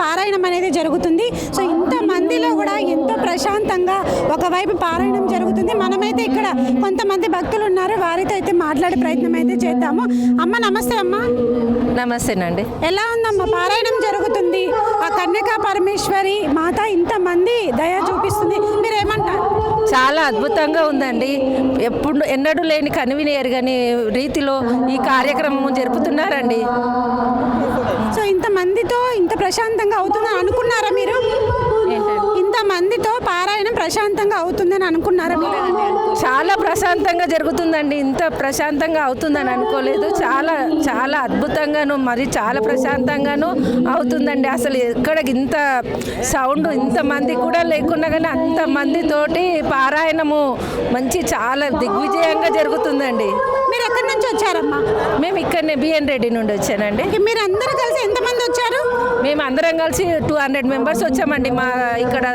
పారాయణం అనేది జరుగుతుంది. సో ఇంతమందిలో కూడా ఎంతో ప్రశాంతంగా ఒకవైపు పారాయణం జరుగుతుంది. మనమైతే ఇక్కడ కొంతమంది భక్తులు ఉన్నారు, వారితో అయితే మాట్లాడే ప్రయత్నం అయితే చేద్దాము. అమ్మ నమస్తే. అమ్మ నమస్తేనండి. ఎలా ఉందమ్మా? పారాయణం జరుగుతుంది, ఆ కన్యకా పరమేశ్వరి మాత ఇంతమంది దయ చూపిస్తుంది, మీరేమంటారు? చాలా అద్భుతంగా ఉందండి. ఎన్నడూ లేని కనివిని ఎరగని రీతిలో ఈ కార్యక్రమం జరుపుతున్నారండి. సో ఇంతమందితో ఇంత ప్రశాంతంగా అవుతుందని అనుకున్నారా మీరు? ఇంతమందితో పారాయణం ప్రశాంతంగా అవుతుందని అనుకున్నారా మీరు? చాలా ప్రశాంతంగా జరుగుతుందండి. ఇంత ప్రశాంతంగా అవుతుందని అనుకోలేదు. చాలా చాలా అద్భుతంగాను మరి చాలా ప్రశాంతంగాను అవుతుందండి. అసలు ఎక్కడ ఇంత సౌండ్ ఇంతమంది కూడా లేకున్నా కానీ అంతమందితోటి పారాయణము మంచి చాలా దిగ్విజయంగా జరుగుతుందండి. మీరు ఎక్కడి నుంచి వచ్చారమ్మా? మేము ఇక్కడనే బిఎన్ రెడ్డి నుండి వచ్చానండి. మీరు అందరూ కలిసి ఎంతమంది వచ్చారు? మేము అందరం కలిసి 200 మెంబర్స్ వచ్చామండి. మా ఇక్కడ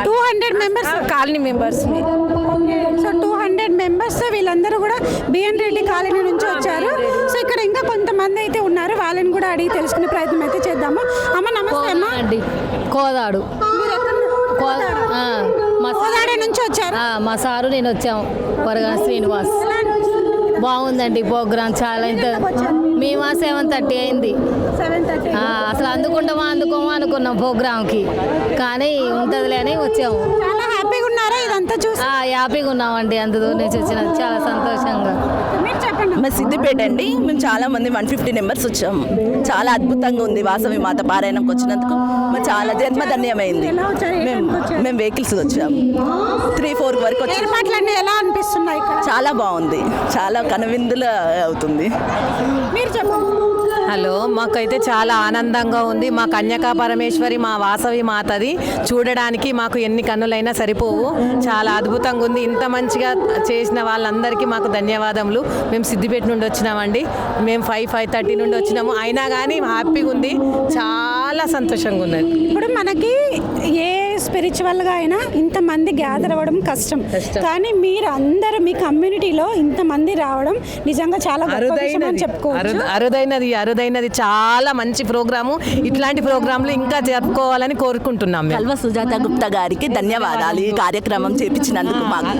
200 members colony members. So 200 members వీళ్ళందరూ కూడా బిఎన్ రెడ్డి కాలనీ నుంచి వచ్చారు. సో ఇక్కడ ఇంకా కొంతమంది అయితే ఉన్నారు, వాళ్ళని కూడా అడిగి తెలుసుకునే ప్రయత్నం అయితే చేద్దాము. అమ్మ నమస్తే. అమ్మ అండి కోదాడు కోదాడ నుంచి వచ్చారు. మా సారు నేను వచ్చాము వరగా శ్రీనివాస్. బాగుందండి ప్రోగ్రామ్ చాలా. ఇంత మేము 7:30 అయింది. 7:30 అసలు అందుకుంటామా అనుకున్నాం ప్రోగ్రామ్కి, కానీ ఉంటుందిలే అని వచ్చాము. చాలా హ్యాపీగా ఉన్నారా ఇదంతా చూసి? హ్యాపీగా ఉన్నామండి. అందులో నుంచి వచ్చిన చాలా సంతోషంగా. మీరు చెప్పండి. మా సిద్దిపేట అండి. మేము చాలా మంది 150 మెంబర్స్ వచ్చాము. చాలా అద్భుతంగా ఉంది వాసవి మాత పారాయణంకి వచ్చినందుకు మాకు చాలా జన్మధన్యమైంది. మేము వెహికల్స్ వచ్చాము 3-4 వరకు వచ్చాము. ఏర్పాట్లన్నీ ఎలా అనిపిస్తున్నాయి? చాలా బాగుంది, చాలా కనువిందులు అవుతుంది. మీరు చెప్పండి. హలో, మాకైతే చాలా ఆనందంగా ఉంది. మా కన్యకా పరమేశ్వరి మా వాసవి మాతది చూడడానికి మాకు ఎన్ని కన్నులైనా సరిపోవు. చాలా అద్భుతంగా ఉంది. ఇంత మంచిగా చేసిన వాళ్ళందరికీ మాకు ధన్యవాదములు. మేము సిద్దిపేట నుండి వచ్చినామండి. మేము 5:30 నుండి వచ్చినాము. అయినా కానీ హ్యాపీగా ఉంది, చాలా సంతోషంగా ఉన్నది. ఇప్పుడు మనకి ఏ స్పిరిచువల్గా అయినా ఇంతమంది గ్యాదర్ అవ్వడం కష్టం, కానీ మీరు అందరూ మీ కమ్యూనిటీలో ఇంతమంది రావడం నిజంగా చాలా గొప్ప విషయం అని చెప్పుకోవచ్చు. అరుదైనది చాలా మంచి ప్రోగ్రాము. ఇట్లాంటి ప్రోగ్రాంలు ఇంకా జరుపుకోవాలని కోరుకుంటున్నాం. కల్వ సుజాత గుప్తా గారికి ధన్యవాదాలు ఈ కార్యక్రమం చేపించినందుకు. మాకు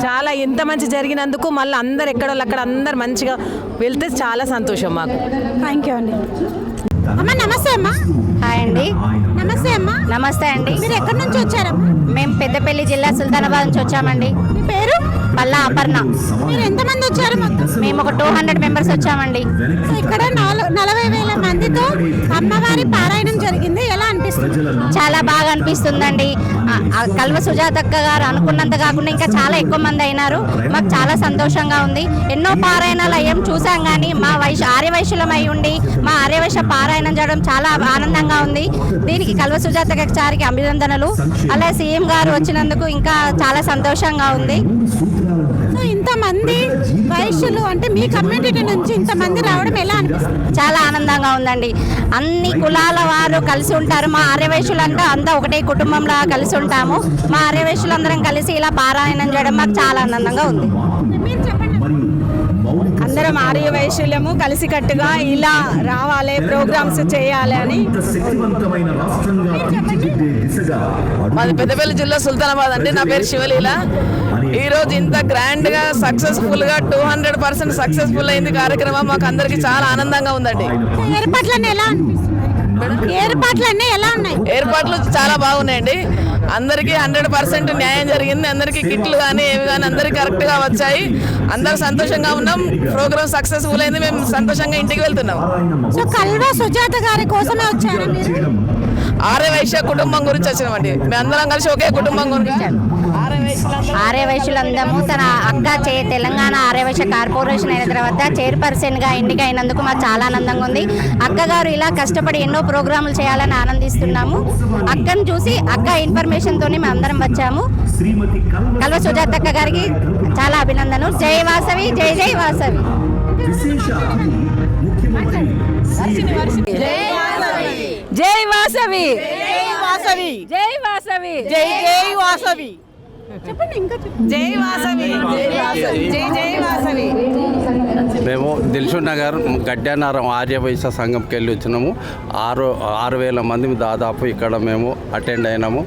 చాలా ఎంత మంచి జరిగినందుకు మళ్ళీ అందరు ఎక్కడోళ్ళు అక్కడ అందరు మంచిగా వెళ్తే చాలా సంతోషం మాకు. థ్యాంక్ యూ అండి. అమ్మ నమస్తే. అమ్మ హాయ్ అండి. నమస్తే. అమ్మ నమస్తే అండి. మీరు ఎక్కడి నుంచి వచ్చారమ్మా? మేము పెద్దపల్లి జిల్లా సుల్తానాబాద్ నుంచి వచ్చామండి. మీ పేరు? పల్లా అపర్ణ. మీరు ఎంతమంది వచ్చారు మొత్తం? మేము ఒక 200 మెంబర్స్ వచ్చామండి. సో ఇక్కడ 40,000 మందితో అమ్మవారి పారాయణం జరిగింది, ఎలా అనిపిస్తుంది? చాలా బాగా అనిపిస్తుందండి. కల్వ సుజాతక్క గారు అనుకున్నంత కాకుండా ఇంకా చాలా ఎక్కువ మంది అయినారు. మాకు చాలా సంతోషంగా ఉంది. ఎన్నో పారాయణాలు అయ్యాం చూసాం, కానీ మా ఆర్యవైశ్యులం అయి ఉండి మా ఆర్యవైశ్య పారాయణం చేయడం చాలా ఆనందంగా ఉంది. దీనికి కల్వ సుజాతక్క గారికి అభినందనలు. అలా సీఎం గారు వచ్చినందుకు ఇంకా చాలా సంతోషంగా ఉంది. సో ఇంతమంది వైశ్యులు అంటే మీ కమ్యూనిటీ నుంచి ఇంతమంది రావడం ఎలా అనిపిస్తుంది? చాలా ఆనందంగా ఉందండి. అన్ని కులాల వారు కలిసి ఉంటారు. మా ఆర్యవైశ్యులంతా అంతా ఒకటే కుటుంబంలా కలిసి ఉంటాము. మా ఆర్యవైశ్యులందరం కలిసి ఇలా పారాయణం చేయడం మాకు చాలా ఆనందంగా ఉంది. మీరు చెప్పండి. అందరం ఆర్యవైశ్యులము కలిసికట్టుగా ఇలా రావాలి, ప్రోగ్రామ్స్ చేయాలి అని. మాది పెద్దపల్లి జిల్లా సుల్తానాబాద్ అండి. నా పేరు శివలీల. ఈరోజు ఇంత గ్రాండ్గా సక్సెస్ఫుల్గా 200% సక్సెస్ఫుల్ అయింది కార్యక్రమం. మాకు అందరికీ చాలా ఆనందంగా ఉందండి. ఏర్పాట్లన్నీ ఎలా అనిపిస్తున్నాయి? ఏర్పాట్లన్నీ ఎలా ఉన్నాయి? ఏర్పాట్లు చాలా బాగున్నాయండి. అందరికీ 100% న్యాయం జరిగింది. అందరికీ కిట్లు కానీ ఏవి కానీ అందరికీ కరెక్ట్గా వచ్చాయి. అందరూ సంతోషంగా ఉన్నాం. ప్రోగ్రామ్ సక్సెస్ఫుల్ అయింది. మేము సంతోషంగా ఇంటికి వెళ్తున్నాం. సో కల్వ సుజాత గారి కోసమే వచ్చారా మీరు? ఆర్యవైశ్య కుటుంబం గురించి వచ్చినామండి. మేము అందరం కలిసి ఒకే కుటుంబం గురించి. ఆర్యవైశ్యులందరూ తన అక్క తెలంగాణ ఆర్యవైశ్య కార్పొరేషన్ అయిన తర్వాత చైర్పర్సన్గా ఎన్నికైనందుకు మాకు చాలా ఆనందంగా ఉంది. అక్కగారు ఇలా కష్టపడి ఎన్నో ప్రోగ్రాములు చేయాలని ఆనందిస్తున్నాము. అక్కను చూసి అక్క ఇన్ఫర్మేషన్తోనే మేము అందరం వచ్చాము. కల్వ సుజాత అక్క గారికి చాలా అభినందనలు. జై వాసవి, జై జై వాసవి. జై వాసవి, జై వాసవి, జై వాసవి, జై జై వాసవి. చెప్పండి ఇంకా చెప్పండి. జై వాసవి, జై జై వాసవి. మేము దిల్షుక్ నగర్ గడ్డానారం ఆర్యవైశ్య సంఘంకి వెళ్ళి వచ్చినాము. 6,000 మంది దాదాపు ఇక్కడ మేము అటెండ్ అయినాము.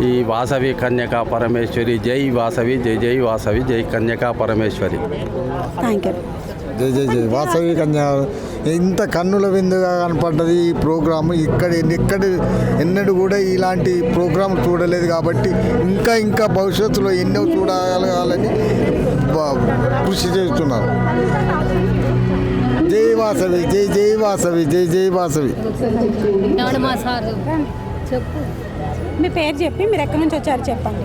ఈ వాసవి కన్యకా పరమేశ్వరి, జై వాసవి, జై జై వాసవి, జై కన్యకా పరమేశ్వరి. Thank you. జై జై జై వాసవి కన్యా. ఇంత కన్నుల విందుగా కనపడ్డది ఈ ప్రోగ్రాము. ఎన్నడూ కూడా ఇలాంటి ప్రోగ్రాం చూడలేదు కాబట్టి ఇంకా భవిష్యత్తులో ఎన్నో చూడాలని కృషి చేస్తున్నారు. జై వాసవి, జై జై వాసవి, జై జై వాసవి. మా సార్ చెప్పు. మీ పేరు చెప్పి మీరు ఎక్కడి నుంచి వచ్చారు చెప్పండి.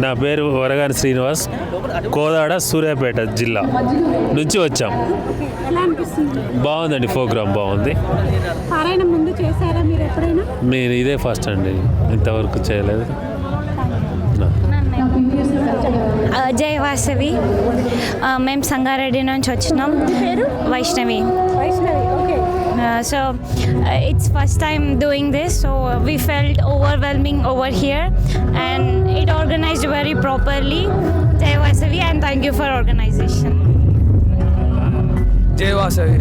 నా పేరు వరగాని శ్రీనివాస్, కోదాడ సూర్యాపేట జిల్లా నుంచి వచ్చాం. ఎలా అనిపిస్తుంది? బాగుందండి, ప్రోగ్రామ్ బాగుంది. పారాయణం ముందు చేశారా మీరు ఎప్పుడైనా? నేను ఇదే ఫస్ట్ అండి, ఇంతవరకు చేయలేదు. జై వాసవి. మేము సంగారెడ్డి నుంచి వచ్చినాం. Vaishnavi. Vaishnavi, okay. So it's first time doing this, so we felt overwhelming over here and it organized very properly. Jai Vasavi and thank you for organization. జై Vasavi.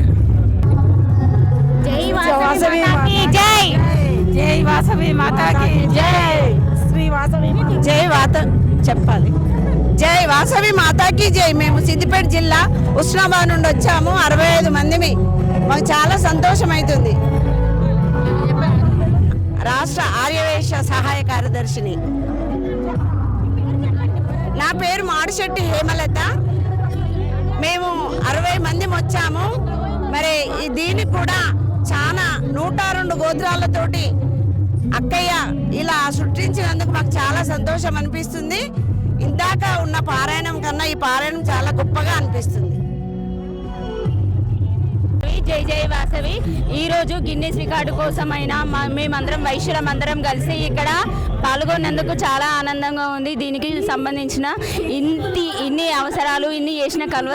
Jai Vasavi Mata ki jai. జై వాసవి మాతాకి జై. శ్రీ వాసవి జై వాత చెప్పాలి. జై వాసవి మాతాకి జై. మేము సిద్దిపేట జిల్లా ఉస్నాబాద్ నుండి వచ్చాము. 65 మందిమి. మాకు చాలా సంతోషం అవుతుంది. రాష్ట్ర ఆర్యవైశ్య సహాయ కార్యదర్శిని. నా పేరు మాడిశెట్టి హేమలత. మేము 60 మంది వచ్చాము. మరి దీనికి కూడా చాలా 102 గోత్రాలతోటి అక్కయ్య ఇలా సృష్టించినందుకు మాకు చాలా సంతోషం అనిపిస్తుంది. ఇందాక ఉన్న పారాయణం కన్నా ఈ పారాయణం చాలా గొప్పగా అనిపిస్తుంది. జై జై వాసవి. ఈరోజు గిన్నెస్ రికార్డు కోసమైనా మేమందరం వైశ్యులమందరం కలిసి ఇక్కడ పాల్గొన్నందుకు చాలా ఆనందంగా ఉంది. దీనికి సంబంధించిన ఇన్ని అవసరాలు ఇన్ని చేసిన కల్వ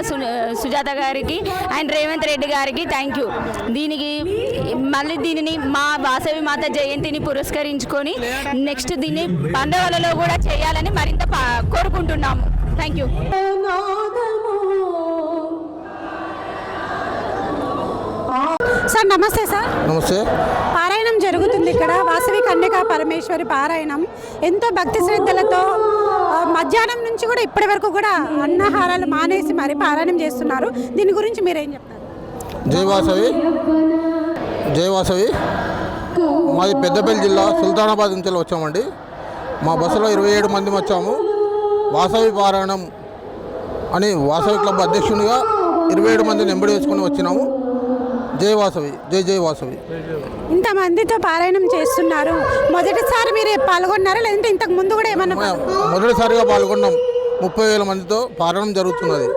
సుజాత గారికి అండ్ రేవంత్ రెడ్డి గారికి థ్యాంక్ యూ. దీనిని మా వాసవి మాత జయంతిని పురస్కరించుకొని నెక్స్ట్ దీన్ని పండుగలలో కూడా చేయాలని మరింత కోరుకుంటున్నాము. Thank you. సార్ నమస్తే. సార్ నమస్తే. పారాయణం జరుగుతుంది ఇక్కడ. వాసవి కన్యకా పరమేశ్వరి పారాయణం ఎంతో భక్తి శ్రద్ధలతో మధ్యాహ్నం నుంచి కూడా ఇప్పటి వరకు కూడా అన్నాహారాలు మానేసి మరి పారాయణం చేస్తున్నారు. దీని గురించి మీరేం చెప్తారు? జై వాసవి, జై వాసవి. మాది పెద్దపల్లి జిల్లా సుల్తానాబాద్ నుంచి వచ్చామండి. మా బస్సులో 27 మంది వచ్చాము. వాసవి పారాయణం అని వాసవి క్లబ్ అధ్యక్షునిగా 27 మందిని ఎంబడి వేసుకొని వచ్చినాము. జై వాసవి, జై జై వాసవి. ఇంతమందితో పారాయణం చేస్తున్నారు. మొదటిసారి మీరు పాల్గొన్నారా లేదంటే ఇంతకు ముందు కూడా ఏమన్నా? మొదటిసారిగా పాల్గొన్నాం. 30,000 మందితో పారాయణం జరుగుతున్నది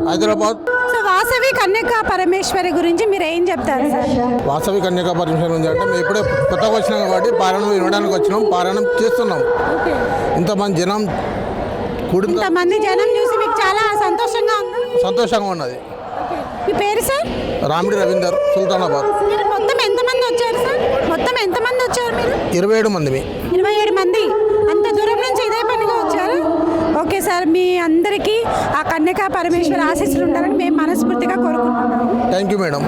హైదరాబాద్. సో వాసవి కన్యకా పరమేశ్వరి గురించి మీరు ఏం చెప్తారు సార్? వాసవి కన్యకా పరమేశ్వరి గురించి అంటే మేము ఇప్పుడే కొత్తగా వచ్చినాం కాబట్టి పారాయణం వినడానికి వచ్చినాం, పారాయణం చేస్తున్నాం. ఇంతమంది జనం కూడి ఇంతమంది జనం చూసి మీకు చాలా సంతోషంగా ఉన్నది. మీ పేరు సార్? రామిడి రవీందర్, సుల్తానాబాద్. మీరు మొత్తం ఎంతమంది వచ్చారు సార్? మొత్తం ఎంతమంది వచ్చారు మీరు? 27 మంది. 27 మంది. అంత దూరం నుంచి ఇదే పనిగా వచ్చారు. ఓకే సార్, మీ అందరికీ ఆ కన్యకా పరమేశ్వరి ఆశీస్సులు ఉండాలని మేము మనస్ఫూర్తిగా కోరుకుంటున్నాము. Thank you madam.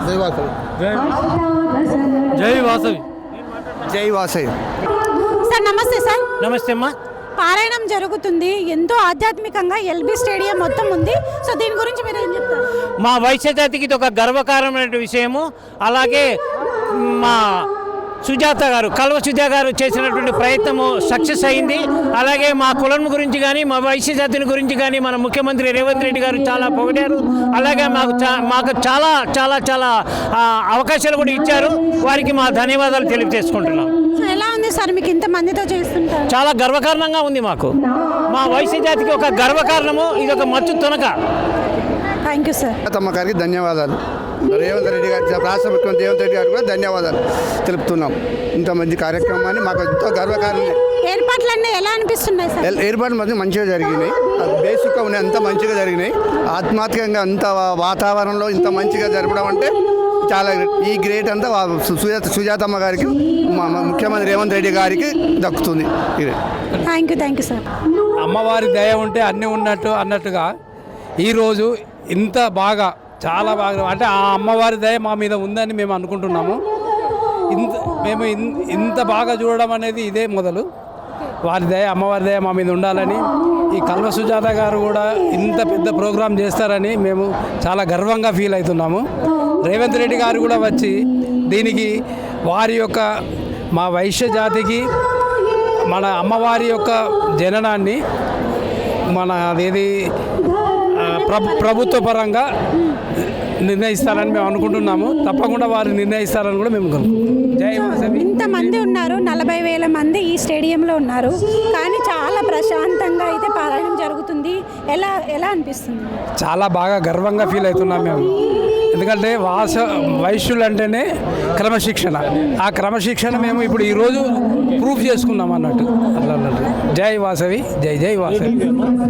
జై వాసవి. జై వాసవి, జై వాసవి. సార్ నమస్తే. సార్ నమస్తే అమ్మా. పారాయణం జరుగుతుంది, ఎంతో ఆధ్యాత్మికంగా. ఎల్బీ స్టేడియం మొత్తం ఉంది. సో దీని గురించి మీరు ఏం చెప్తారు? మా వైశ్య జాతికి ఇది ఒక గర్వకారమైన విషయము. అలాగే మా సుజాత గారు, కల్వ సుజాత గారు చేసినటువంటి ప్రయత్నము సక్సెస్ అయింది. అలాగే మా కులం గురించి కానీ మా వైశ్య జాతిని గురించి కానీ మన ముఖ్యమంత్రి రేవంత్ రెడ్డి గారు చాలా పొగిడారు. అలాగే మాకు చాలా చాలా చాలా అవకాశాలు కూడా ఇచ్చారు. వారికి మా ధన్యవాదాలు తెలియజేసుకుంటున్నాం. ఎలా ఉంది సార్ మీకు ఇంతమందితో చేస్తుంటారు? చాలా గర్వకారణంగా ఉంది మాకు. మా వైశ్య జాతికి ఒక గర్వకారణము, ఇది ఒక మచ్చు తునక. Thank you sir. తమ గారికి ధన్యవాదాలు. రేవంత్ రెడ్డి గారి రాష్ట్ర ముఖ్యమంత్రి రేవంత్ రెడ్డి గారికి కూడా ధన్యవాదాలు తెలుపుతున్నాం. ఇంతమంది కార్యక్రమాన్ని మాకు ఎంతో గర్వకారణం. ఏర్పాట్లన్నీ ఎలా అనిపిస్తున్నాయి సార్? ఏర్పాట్లు మాత్రం మంచిగా జరిగినాయి. బేసిక్గా ఉన్నాయి, అంత మంచిగా జరిగినాయి. ఆత్మాత్మకంగా అంత వాతావరణంలో ఇంత మంచిగా జరపడం అంటే చాలా ఈ గ్రేట్ అంతా సుజాతమ్మ గారికి ముఖ్యమంత్రి రేవంత్ రెడ్డి గారికి దక్కుతుంది. Thank you sir. అమ్మవారి దయ ఉంటే అన్నీ ఉన్నట్టు అన్నట్టుగా ఈరోజు ఇంత బాగా చాలా బాగా అంటే ఆ అమ్మవారి దయ మా మీద ఉందని మేము అనుకుంటున్నాము. మేము ఇంత బాగా చూడడం అనేది ఇదే మొదలు. వారి దయ అమ్మవారి దయ మా మీద ఉండాలని, ఈ కల్వ సుజాత గారు కూడా ఇంత పెద్ద ప్రోగ్రాం చేస్తారని మేము చాలా గర్వంగా ఫీల్ అవుతున్నాము. రేవంత్ రెడ్డి గారు కూడా వచ్చి దీనికి వారి యొక్క మా వైశ్య జాతికి మన అమ్మవారి యొక్క జననాన్ని మన అదేది ప్రభుత్వ పరంగా నిర్ణయిస్తారని మేము అనుకుంటున్నాము. తప్పకుండా వారు నిర్ణయిస్తారని కూడా మేము జై వాసవి. ఇంతమంది ఉన్నారు, 40,000 మంది ఈ స్టేడియంలో ఉన్నారు, కానీ చాలా ప్రశాంతంగా అయితే పారాయణం జరుగుతుంది. ఎలా అనిపిస్తుంది? చాలా బాగా గర్వంగా ఫీల్ అవుతున్నాం మేము. ఎందుకంటే వైశ్యులు అంటేనే క్రమశిక్షణ. ఆ క్రమశిక్షణ మేము ఇప్పుడు ఈరోజు ప్రూఫ్ చేసుకున్నాం అన్నట్టు. జై వాసవి, జై జై వాసవి.